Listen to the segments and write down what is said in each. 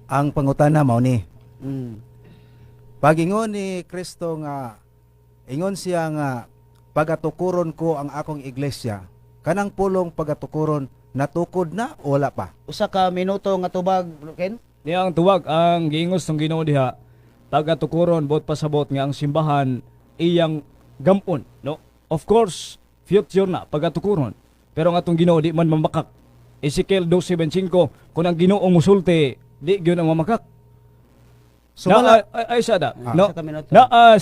Ang pangutana mao ni. Mm. Pagingon ni Kristo nga ingon siya nga pagatukuron ko ang akong iglesia. Kanang pulong pagatukuron natukod na o wala pa? Usa ka minuto nga tubag, Ken. Niya ang tuwag ang giingos ng Ginoo diha pagatukuron bot pasabot nga ang simbahan iyang gamon, no? Of course, future na pagatukuron. Pero nga atong Ginoo di man mamakak. Ezekiel 12:25 kung ang Ginoo musulti di gyud ang mamakak. So wala Ay sada. Ah, No. isa ka minuto.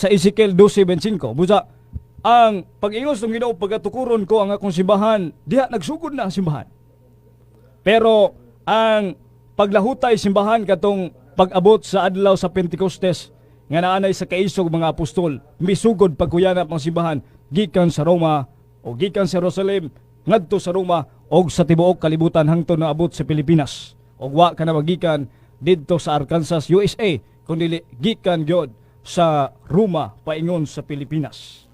Sa Ezekiel 12:25 busa ang pag-ingos ng Ginoo pagatukuron ko ang akong simbahan diha nagsugod na ang simbahan. Pero ang paglahutay simbahan katong pag-abot sa adlaw sa Pentecostes nga naanay sa kaisog mga apostol misugod pagkuyanap ang simbahan gikan sa Roma o gikan sa Jerusalem ngadto sa Roma o sa tibuok kalibutan hangtod naabot sa Pilipinas o wa ka na magikan didto sa Arkansas, USA kundi gikan gyud sa Roma paingon sa Pilipinas.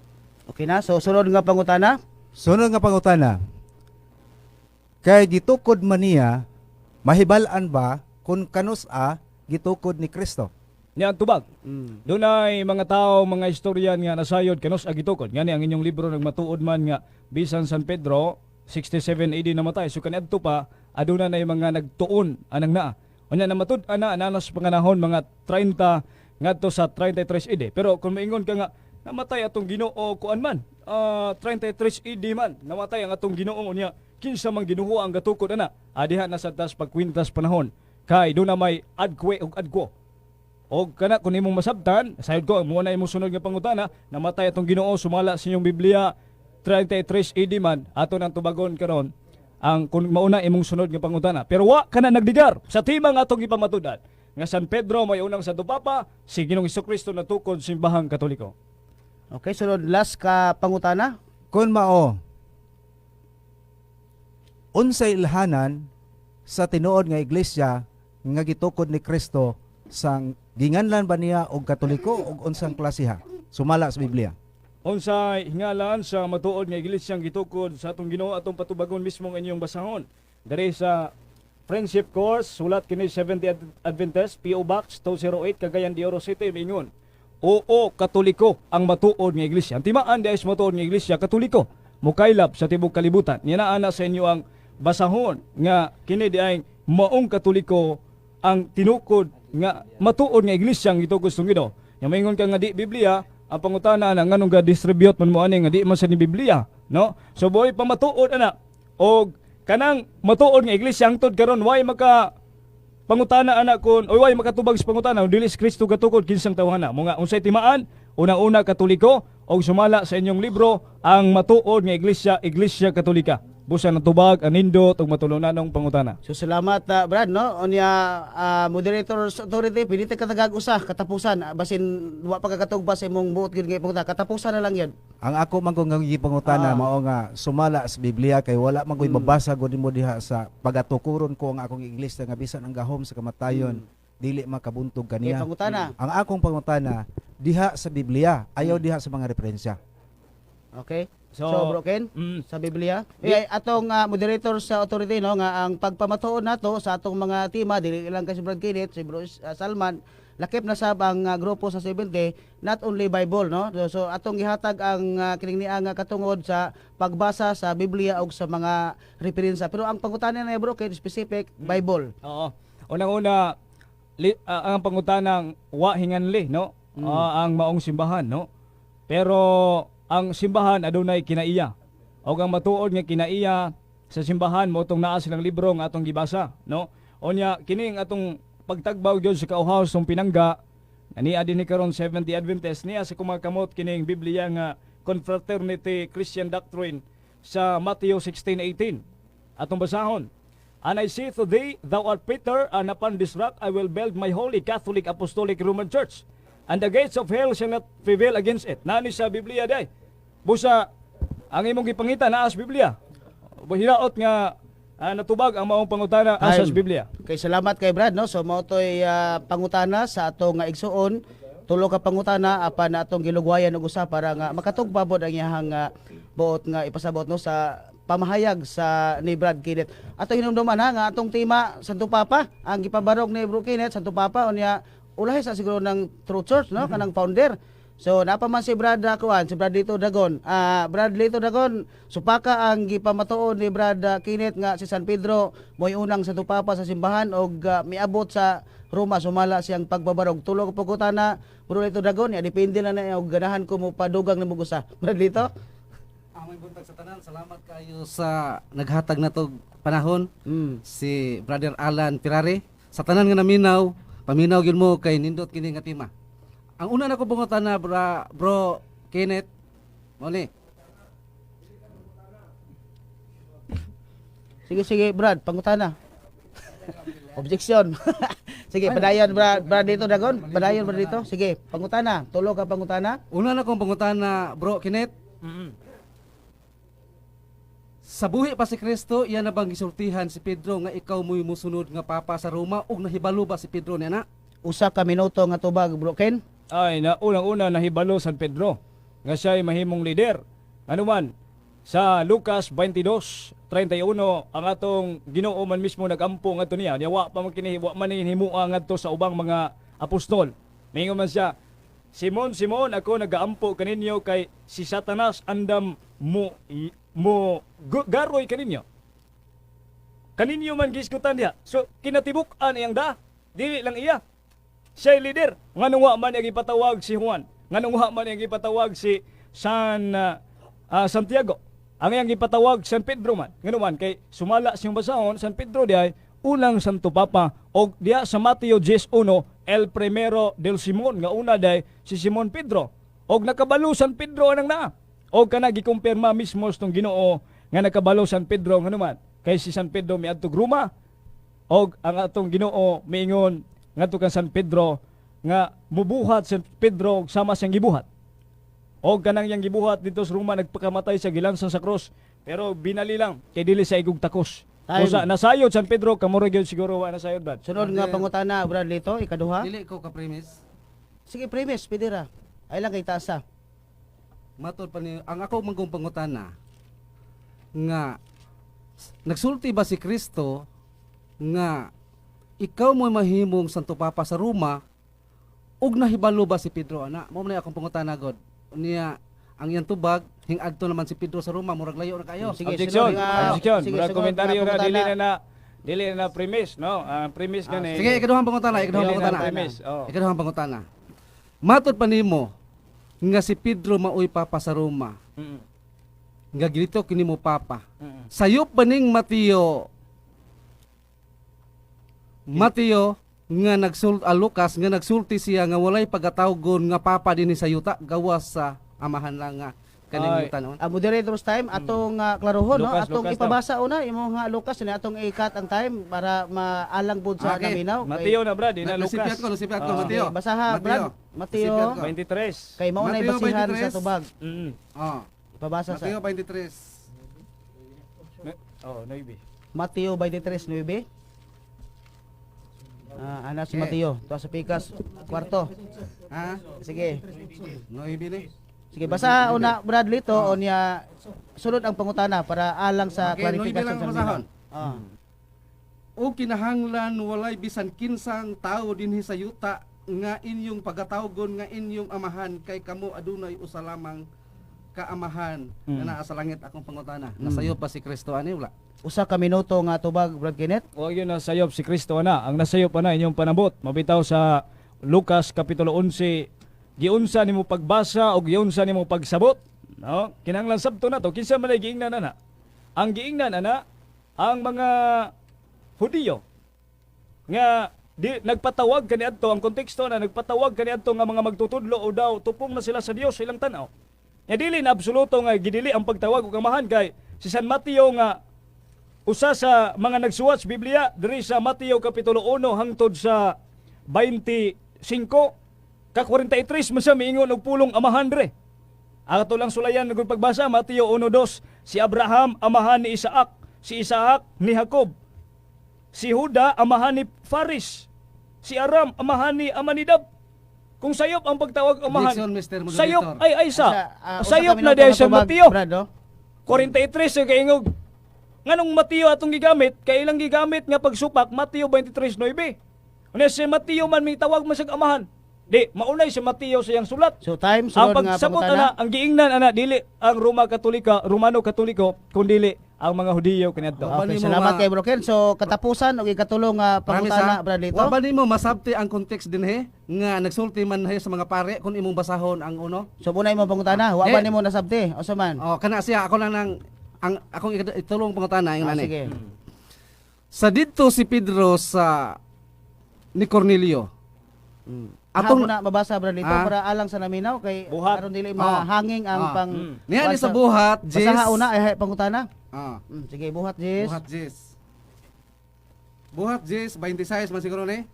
Okay na, so sunod nga pangutana. sunod nga pangutana. Kay gitukod man niya mahibal-an ba kung kanus-a gitukod ni Kristo? Niya ang tubag. Mm. Doon ay mga tao, mga historian nga nasayod kanos agitukod. Ngani ang inyong libro nagmatuod man nga bisan San Pedro 67 AD namatay. So kaniadto pa aduna na mga nagtuon anang naa. Unya namatud ana ananas panganahon mga 30 ngadto sa 33 AD. Pero kung maingon ka nga namatay atong Ginoo kuan man 33 AD man namatay ang atong Ginoo unya kinsa man Ginoo ang gatukod ana. Adiha na sa tas pagkwintas panahon kay doon na may adkwe ug adko. O kana kung imong masabtan, sayod ko mo na imong sunod nga pangutana, namatay atong Ginoo sumala sa inyong Biblia 33 AD man ato nang tubagon karon ang kung mauna imong sunod nga pangutana. Pero wa kana nagdigar sa timang atong ipamatudan nga San Pedro may unang sa Papa, si Ginoong Hesukristo natukod sa simbahang Katoliko. Okay, sunod last ka pangutana. Kun mao unsay ilhanan sa tinuod nga iglesia nga gitukod ni Kristo sang ginganlan ba niya og Katoliko og unsang klasiha sumala sa Biblia? Unsay hingalan sa matuod nga iglesyang gitukod sa atong Ginoo atong patubagon mismo ang inyong basahon. Diri sa Friendship Course, sulat kini 70th Adventist, PO Box 208, Cagayan de Oro City, mingon. Oo, Katoliko ang matuod nga iglesia. Ang timaan dahil sa matuod nga iglesia, Katoliko. Mukaylap sa tibok kalibutan. Ninaana sa inyo ang basahon nga kini di ay maong Katoliko ang tinukod nga matuod nga iglesia ang gitukod sa Ginoo. Yang maingon ka nga di Biblia, ang pangutana na nganong ga-distribute man mo ani nga di man sa ni Biblia, no? So boy pamatuod ana og kanang matuod nga iglesia hangtod karon way maka pangutana ana kun oy way makatubag sa pangutana dili si Kristo gatukod kinsang tawhana mo nga unsay timaan unang-una Katoliko og sumala sa inyong libro ang matuod nga iglesia Katolika. Busa natubag anindot og matulunanong pangutana. So salamat Brad no. Unya moderator's authority pili ta katagag usa katapusan basin wa pagkakatugba sa imong buot gyud nga pangutana. Katapusan na lang yan. Ang ako man kung gipangutana mao nga sumala sa Biblia kay wala man ko'y mabasa gud mo diha sa pagatukuron ko ang akong iglesia nga bisan ang gahom sa kamatayon dili makabuntog Okay, kaniya. pangutana. Ang akong pangutana diha sa Biblia, ayaw diha sa mga referensya. Okay. So, So, broken sa Biblia. Atong moderator sa authority no nga ang pagpamatuod nato sa atong mga tema dili lang kay si Brad Kenneth, si Bro Salman, lakip na sab ang grupo sa 70 not only Bible no. So atong gihatag ang kining niya nga katungod sa pagbasa sa Biblia ug sa mga referensya. Pero ang pangutana na broken specific Bible. Oo. Unang-una ang pangutanang wa hinganli no. Ang maong simbahan no. Pero ang simbahan adunay kinaiya. O ang matuod nga kinaiya sa simbahan mo tong naa silang libro nga atong gibasa, no? Onya kining atong pagtagbaw gyud sa kauhaw song pinangga ani adin ni karon 70 Adventist niya sa kumakamot kining Biblia nga Confraternity Christian Doctrine sa Matthew 16:18. Atong basahon. And I say to thee, thou art Peter, and upon this rock I will build my holy Catholic Apostolic Roman Church. And the gates of hell shall not prevail against it. Nani sa Biblia day. Busa ang imong gipangita naa sa Biblia. Hinaot nga natubag ang maong pangutana asa sa Biblia. Okay, salamat kay Brad no. So mao toy pangutana sa atong igsuon. Tulo ka pangutana apan atong gilugwayan og usa para nga makatugba bod ang iyahang buot nga ipasabot no sa pamahayag sa ni Brad Kenneth. Ato hinumduman ha nga atong tema Santo Papa, ang gipabarog ni Bro Kenneth Santo Papa unya ulahi sa siguro ng True Church no kanang founder. So napa man si Brad Kuan, si Brad Lito Dagon. Brad Lito Dagon, supaka ang gipamatuon ni Brad Kenneth nga si San Pedro mo'y unang Santo Papa sa simbahan og miabot sa Roma sumala siyang pagbabarog. Tulog po ko tana Bro Lito Dagon, ya depende na na og ganahan ko mo padugang ni Mugusa. Brad Lito. Amay buntag sa tanan, salamat kayo sa naghatag na to panahon. Si Brother Alan Pirare sa tanan nga naminaw, paminaw gyud mo kay nindot kini nga tema. Ang una na ko bungotan na bro Kenneth Moli. Sige Brad, pangutana. Objection. Sige, padayon Brad dito Dagon. Padayon Brad dito. Sige, pangutana. Tulo ka pangutana. Una na kong bungotan na bro Kenneth. Sa buhi pa si Kristo, iya na bang gisultihan si Pedro nga ikaw mo'y musunod nga papa sa Roma ug nahibalo ba si Pedro niya na? Usa ka minuto nga tubag Bro Ken. Ay na unang-una nahibalo San Pedro nga siya ay mahimong leader. Ano man sa Lucas 22:31 ang atong Ginoo man mismo nagampo ngadto niya. Wa pa man kini wa man himua ngadto sa ubang mga apostol. Mingon man siya, Simon, ako nagaampo kaninyo kay si Satanas andam mo garoy kaninyo. Kaninyo man giskutan diha. So kinatibuk-an iyang da. Dili lang iya. Siya leader. Nganong wa man iyang ipatawag si Juan. Nganong wa man iyang ipatawag si Santiago. Ang iyang ipatawag San Pedro man. Ngano man kay sumala siyang basahon San Pedro diay ulang Santo Papa og diya sa Mateo 10:1 el primero del Simon nga una day si Simon Pedro. Og nakabalo San Pedro anang naa. Og kana gikumpirma mismo stong Ginoo nga nakabalo San Pedro ngano man kay si San Pedro miadtog Roma og ang atong Ginoo miingon ngadto kan San Pedro nga mubuhat San Pedro og sama siyang gibuhat. Og kanang yang gibuhat dito sa Roma nagpakamatay sa gilansan sa cross pero binali lang kay dili sa igog takos. Kusa nasayod San Pedro kamura gyud siguro wa nasayod Brad. Sunod nga pangutana Brad Lito, ikaduha. Dili ko ka premise. Sige premise, pidira. Ay lang kay taasa. Matod pa ni ang ako mangkong pangutana nga nagsulti ba si Kristo nga ikaw mo'y mahimong Santo Papa sa Roma ug nahibalo ba si Pedro ana? Mao man akong pangutana god. Unya ang iyang tubag hing-adto naman si Pedro sa Roma murag layo na kayo. Sige, Objection. sunod nga- Objection. sige, Murag sunod komentaryo nga na dili na premise, no? Premise gani. Sige, ikaduhang pangutana, ikaduhang Dili na pangutana. premise. Oh. Ikaduhang pangutana. Matod pa nimo nga si Pedro maoy papa sa Roma. Mm. Nga ginito kini mo papa. Mm. Sayop baning Mateo nga Lucas nga nagsulti siya nga walay pagatawgon nga papa dinhi sa yuta gawas sa amahan lang nga kaning Ay. yuta noon. Moderators time atong klarohon no, Lucas, atong Lucas ipabasa una imo nga Lucas ni atong i-cut ang time para maalang pud sa Okay. naminaw. Mateo na Brad, ina Nasipiat Lucas. ko Ah. Mateo. Basaha Brad, Mateo Nasipiat ko. 23. kay mao nay Mateo basihan 23. sa tubag. Mm. Oh, Ipabasa sa Mateo 23. Oh, naibi. Mateo 23:9. Ana si Okay. Mateo, to sa pikas kwarto. Ha? Sige. No ibili. Sige, basa una Brad Lito unya sunod ang pangutana para alang sa Okay, no clarification ibilang sa basahon. Ah. O kinahanglan walay bisan kinsang tao dinhi sa yuta nga inyong pagatawgon nga inyong amahan kay kamo adunay usa lamang kaamahan nga naa sa langit akong pangutana. Nasayo pa si Kristo ani wala. Usa ka minuto nga tubag Brad Kenneth. O yun nasayop si Kristo na. Ang nasayop na inyong panabot. Mabitaw sa Lucas Kapitulo 11. Giunsa nimo pagbasa o giunsa nimo pagsabot. No? Kinahanglan sabto na to. Kinsa man ay giingnan na. Ang giingnan na ang mga Hudiyo nga nagpatawag kaniadto ang konteksto na nagpatawag kaniadto nga mga magtutudlo o daw tupong na sila sa Dios sa ilang tan-aw. Nga dili na absoluto nga gidili ang pagtawag ug amahan kay si San Mateo nga usa sa mga nagsuwat sa Biblia diri sa Mateo Kapitulo 1 hangtod sa 25 ka 43 man siya miingon og pulong amahan diri. Ato lang sulayan ng pagbasa Mateo 1:2 si Abraham amahan ni Isaac, si Isaac ni Jacob, si Juda amahan ni Faris, si Aram amahan ni Aminadab. Kung sayop ang pagtawag amahan, Objection, Mr. Moderator. sayop ay sa Usa sayop ka na minuto dahil nga sa tubag, Mateo. Brad, no? 43 yung kaingog. Nganong Mateo atong gigamit, kay ilang gigamit nga pagsupak, Mateo 23:9. Unya si Mateo man may tawag man sa amahan. Di, maunay si Mateo sa iyang sulat. So time Ang sunod nga pagsabot pangutana. ang giingnan dili ang Romano Katoliko kundi ang mga Hudiyo kaniadto. Wa ba Okay, nimo salamat ma- kay Bro Ken. So katapusan og ikatulong nga pangutana brad dito. Wa ba nimo masabti ang context din nga nagsulti man sa mga pare kung imong basahon ang uno? So muna imong pangutana, wa ba Eh. nimo nasabti? Usa man? Oh, kana siya ako lang ang akong itulong pangutana yung ani. Sige. Sa dito si Pedro sa ni Cornelio. Atong Atong na mabasa brad dito Ah. para alang sa naminaw kay Buhat. aron dili mahanging ang Ah. pang niya ni sa buhat, Jis. Basaha una ay pangutana. Ah. Sige, buhat Jis. Buhat Jis. Buhat Jis 26 man siguro ni.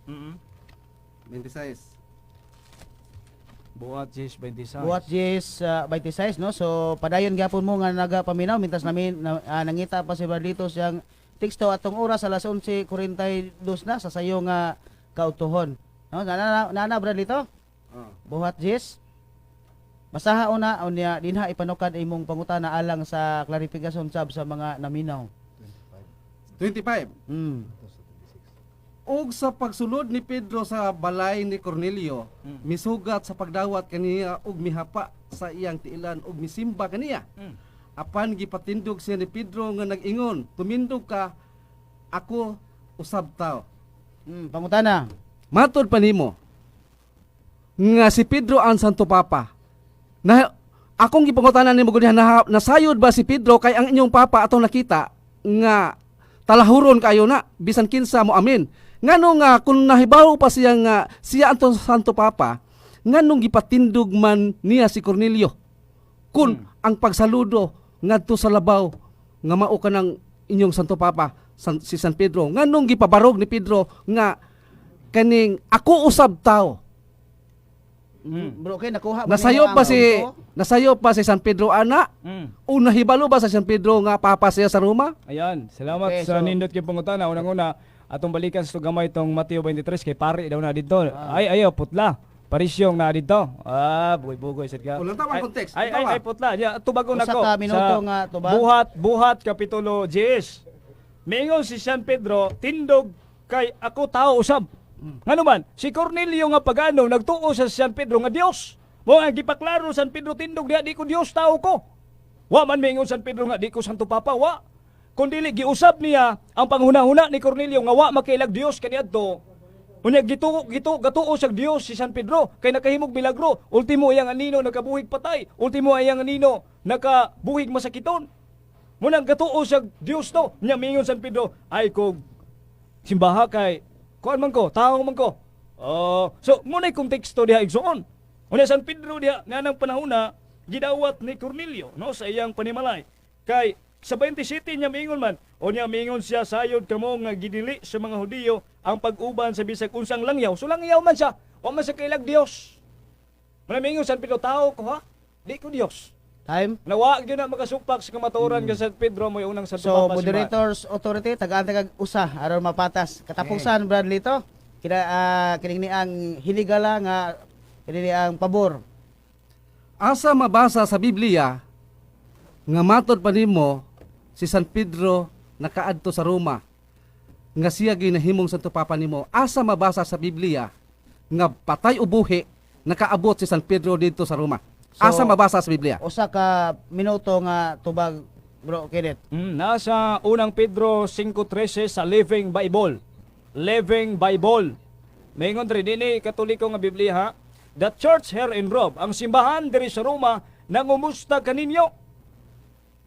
26. Buhat Jis 26. Buhat Jis 26 no. So padayon gyapon mo nga nagapaminaw mintas namin nangita pa si brad dito siyang teksto atong oras alas 11:42 na sa sayo nga kautuhon. No, nana brad dito. Ah. Buhat Jis. Basaha una unya dinha ipanukad imong pangutana alang sa klarifikasyon sab sa mga naminaw. 25. Og sa pagsulod ni Pedro sa balay ni Cornelio, misugat sa pagdawat kaniya og mihapa sa iyang tiilan og misimba kaniya. Apan gipatindog siya ni Pedro nga nag-ingon, tumindog ka, ako usab tao. Pangutana. Matod pa nimo nga si Pedro ang Santo Papa. Na akong gipangutanan nimo gud nasayod ba si Pedro kay ang inyong papa atong nakita nga talahuron kayo na bisan kinsa mo amin. Ngano nga kung nahibaw pa siya nga siya ang Santo Papa, nganong gipatindog man niya si Cornelio. Kun ang pagsaludo ngadto sa labaw nga mao ka ng inyong Santo Papa si San Pedro, nganong gipabarog ni Pedro nga kaning ako usab tao. Bro, okay, nakuha mo Nasayop nimo pa ang si auto? nasayop pa si San Pedro ana? O nahibalo ba sa San Pedro nga papa siya sa Roma? Ayan, salamat Okay, sa so- nindot kay pangutana. Unang-una, atong balikan sa gamay tong Mateo 23 kay pare daw na dito. Ay ayo putla. Parisyong na dito. Bugoy-bugoy sad ka. Walang tawang context. Ay putla. Ya, tubagon Usa nako. ka minuto nga tubag. Buhat kapitulo 10. Mingon si San Pedro tindog kay ako tao usab. Ngano man, si Cornelio nga pagano nagtuo sa San Pedro nga Dios. Mo ang gipaklaro San Pedro tindog diha di ko Dios tao ko. Wa man mingon San Pedro nga di ko Santo Papa, wa. Kundili giusab niya ang panghuna-huna ni Cornelio nga wa makailag Dios kaniadto. Unya gatuo sa Dios si San Pedro kay nakahimog milagro. Ultimo iyang anino nakabuhig patay. Ultimo iyang anino nakabuhig masakiton. Munang gatuo sa Dios to. Nya mingon San Pedro ay kog simbaha kay kuan man ko, tao man ko. So munay konteksto diha igsoon. Unya San Pedro diha nganang panahona gidawat ni Cornelio no sa iyang panimalay. Kay sa 27 niya mingon man, o niya mingon siya sayod kamo nga gidili sa mga Hudiyo ang pag-uban sa bisag unsang langyaw. So langyaw man siya, wa man sa kailag Dios. Mingon San Pedro tao ko ha, di ko Dios. Time. Nawa gyud na makasukpak sa kamatuoran ka San Pedro mo unang Santo So, Papa. moderators authority tagaan-tagag usa aron mapatas. Katapusan Bradley to. Kining ni ang hinigala nga kining ni ang pabor. Asa mabasa sa Biblia nga matod pa nimo si San Pedro nakaadto sa Roma nga siya ginahimong Santo Papa nimo. Asa mabasa sa Biblia nga patay o buhi nakaabot si San Pedro dito sa Roma. So, Asa mabasa sa Biblia? Usa ka minuto nga tubag Bro Kenneth. Nasa unang Pedro 5:13 sa Living Bible. Living Bible. Maingon diri dinhi Katoliko nga Biblia ha. The church here in Rome, ang simbahan diri sa Roma nangumusta kaninyo.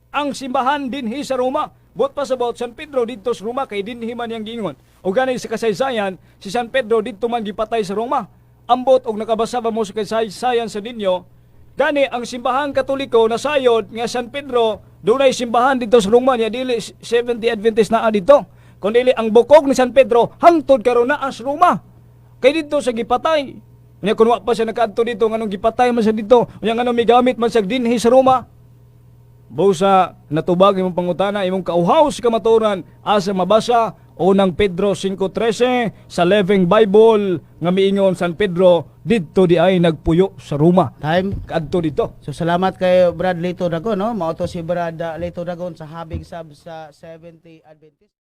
Ang simbahan dinhi sa Roma. Bot pa sa bawat San Pedro dito sa Roma kay dinhi man yang giingon. O gani sa kasaysayan si San Pedro dito man gipatay sa Roma. Ambot og nakabasa ba mo sa kasaysayan sa ninyo? Gani ang simbahan Katoliko nasayod nga San Pedro dunay simbahan dito sa Roma niya dili 70 Adventist naa dito. Kundi ang bukog ni San Pedro hangtod karon naa sa Roma. Kay dito sa gipatay. Nya kun wa pa siya nakaadto dito nganong gipatay man siya dito. Nya nganong migamit man siya dinhi sa Roma. Busa natubag imong pangutana imong kauhaw sa kamaturan asa mabasa Unang Pedro 5:13 sa Living Bible nga miingon San Pedro didto di ay nagpuyo sa Roma. Time. Kadto dito. So salamat kay Brad Lito Dragon, no? Mao to si Brad Lito Dragon sa Habig Sub sa 70 Adventist.